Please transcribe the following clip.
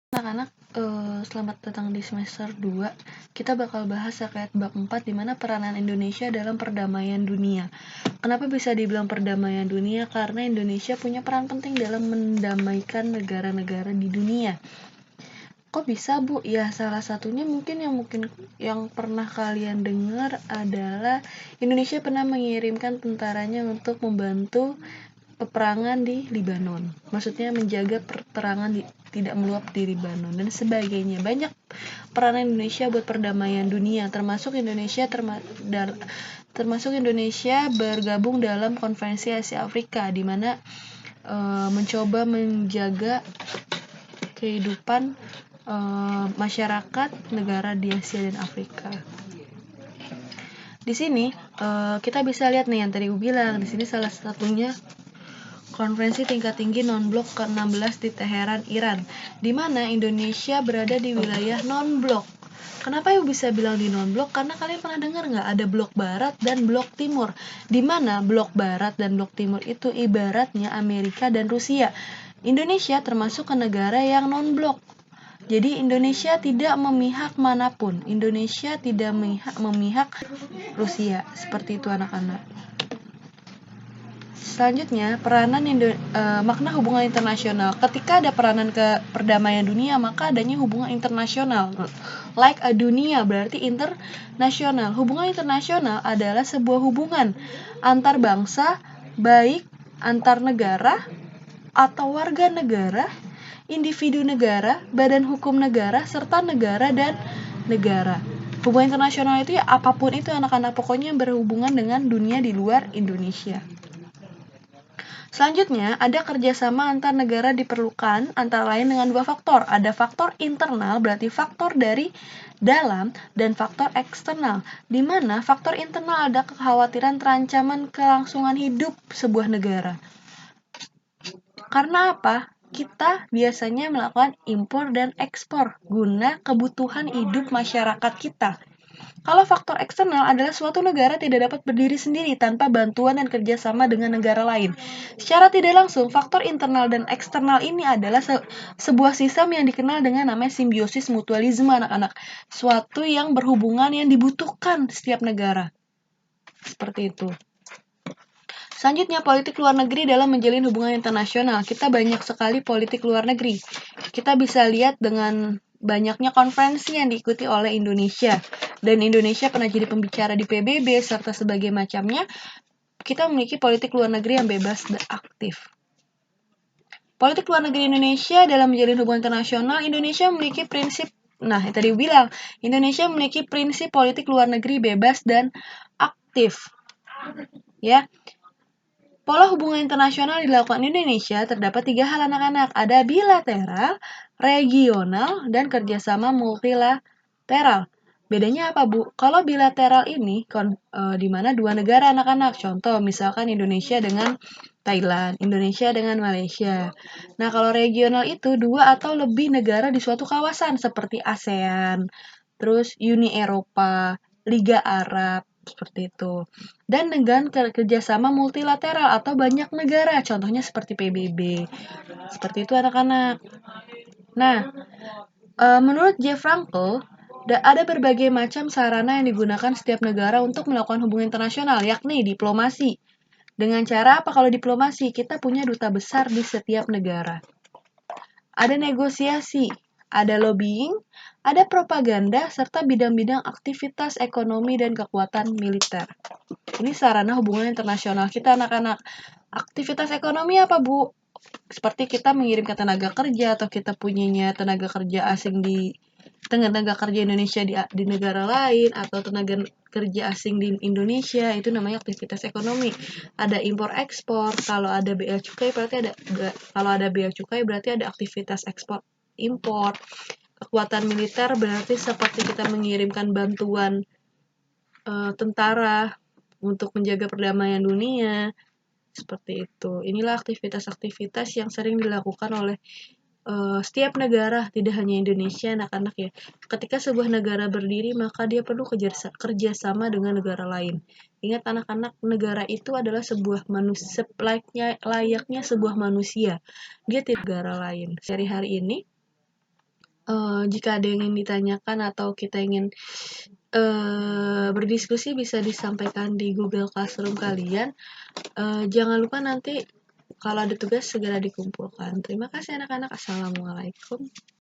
Anak-anak, selamat datang di semester 2. Kita bakal bahas terkait bab 4 di mana peranan Indonesia dalam perdamaian dunia. Kenapa bisa dibilang perdamaian dunia? Karena Indonesia punya peran penting dalam mendamaikan negara-negara di dunia. Kok bisa, Bu? Ya, salah satunya mungkin yang pernah kalian dengar adalah Indonesia pernah mengirimkan tentaranya untuk membantu peperangan di Libanon. Maksudnya menjaga peperangan tidak meluap di Libanon dan sebagainya. Banyak peranan Indonesia buat perdamaian dunia, termasuk Indonesia bergabung dalam Konferensi Asia Afrika di mana mencoba menjaga kehidupan masyarakat negara di Asia dan Afrika. Di sini kita bisa lihat nih yang tadi gue bilang, di sini salah satunya Konferensi tingkat tinggi non-blok ke-16 di Teheran, Iran, di mana Indonesia berada di wilayah non-blok. Kenapa Ibu bisa bilang di non-blok? Karena kalian pernah dengar nggak ada blok barat dan blok timur, di mana blok barat dan blok timur itu ibaratnya Amerika dan Rusia. Indonesia termasuk ke negara yang non-blok. Jadi Indonesia tidak memihak manapun. Indonesia tidak memihak Rusia. Seperti itu anak-anak. Selanjutnya, makna hubungan internasional. Ketika ada peranan ke perdamaian dunia, maka adanya hubungan internasional. Like a dunia berarti internasional. Hubungan internasional adalah sebuah hubungan antar bangsa, baik antar negara atau warga negara, individu negara, badan hukum negara, serta negara dan negara. Hubungan internasional itu ya apapun itu anak-anak, pokoknya berhubungan dengan dunia di luar Indonesia. Selanjutnya, ada kerjasama antar negara diperlukan antara lain dengan dua faktor. Ada faktor internal, berarti faktor dari dalam, dan faktor eksternal, di mana faktor internal ada kekhawatiran terancaman kelangsungan hidup sebuah negara. Karena apa? Kita biasanya melakukan impor dan ekspor guna kebutuhan hidup masyarakat kita. Kalau faktor eksternal adalah suatu negara tidak dapat berdiri sendiri tanpa bantuan dan kerjasama dengan negara lain. Secara tidak langsung, faktor internal dan eksternal ini adalah sebuah sistem yang dikenal dengan namanya simbiosis mutualisme anak-anak. Suatu yang berhubungan yang dibutuhkan setiap negara. Seperti itu. Selanjutnya, politik luar negeri dalam menjalin hubungan internasional. Kita banyak sekali politik luar negeri. Kita bisa lihat dengan banyaknya konferensi yang diikuti oleh Indonesia. Dan Indonesia pernah jadi pembicara di PBB serta sebagai macamnya. Kita memiliki politik luar negeri yang bebas dan aktif. Politik luar negeri Indonesia dalam menjalin hubungan internasional, Indonesia memiliki prinsip, yang tadi bilang, Indonesia memiliki prinsip politik luar negeri bebas dan aktif. Ya. Pola hubungan internasional dilakukan Indonesia terdapat 3 hal anak-anak. Ada bilateral, regional, dan kerjasama multilateral. Bedanya apa, Bu? Kalau bilateral ini di mana dua negara anak-anak. Contoh, misalkan Indonesia dengan Thailand, Indonesia dengan Malaysia. Nah, kalau regional itu 2 atau lebih negara di suatu kawasan seperti ASEAN, terus Uni Eropa, Liga Arab, seperti itu. Dan dengan kerjasama multilateral atau banyak negara, contohnya seperti PBB. Seperti itu anak-anak. Nah, menurut Jeff Frankel, ada berbagai macam sarana yang digunakan setiap negara untuk melakukan hubungan internasional, yakni diplomasi. Dengan cara apa kalau diplomasi? Kita punya duta besar di setiap negara. Ada negosiasi, ada lobbying, ada propaganda, serta bidang-bidang aktivitas ekonomi dan kekuatan militer. Ini sarana hubungan internasional kita anak-anak. Aktivitas ekonomi apa, Bu? Seperti kita mengirimkan tenaga kerja atau kita punyanya tenaga kerja asing di tenaga kerja Indonesia di negara lain atau tenaga kerja asing di Indonesia, itu namanya aktivitas ekonomi. Ada impor ekspor, kalau ada bea cukai berarti ada aktivitas ekspor impor. Kekuatan militer berarti seperti kita mengirimkan bantuan tentara untuk menjaga perdamaian dunia. Seperti itu. Inilah aktivitas-aktivitas yang sering dilakukan oleh setiap negara, tidak hanya Indonesia anak-anak ya. Ketika sebuah negara berdiri, maka dia perlu kerjasama dengan negara lain. Ingat anak-anak, negara itu adalah sebuah manusia, layaknya sebuah manusia. Dia tidak negara lain. Sehari-hari ini, Jika ada yang ingin ditanyakan atau kita ingin berdiskusi bisa disampaikan di Google Classroom kalian. Jangan lupa nanti kalau ada tugas segera dikumpulkan. Terima kasih anak-anak. Assalamualaikum.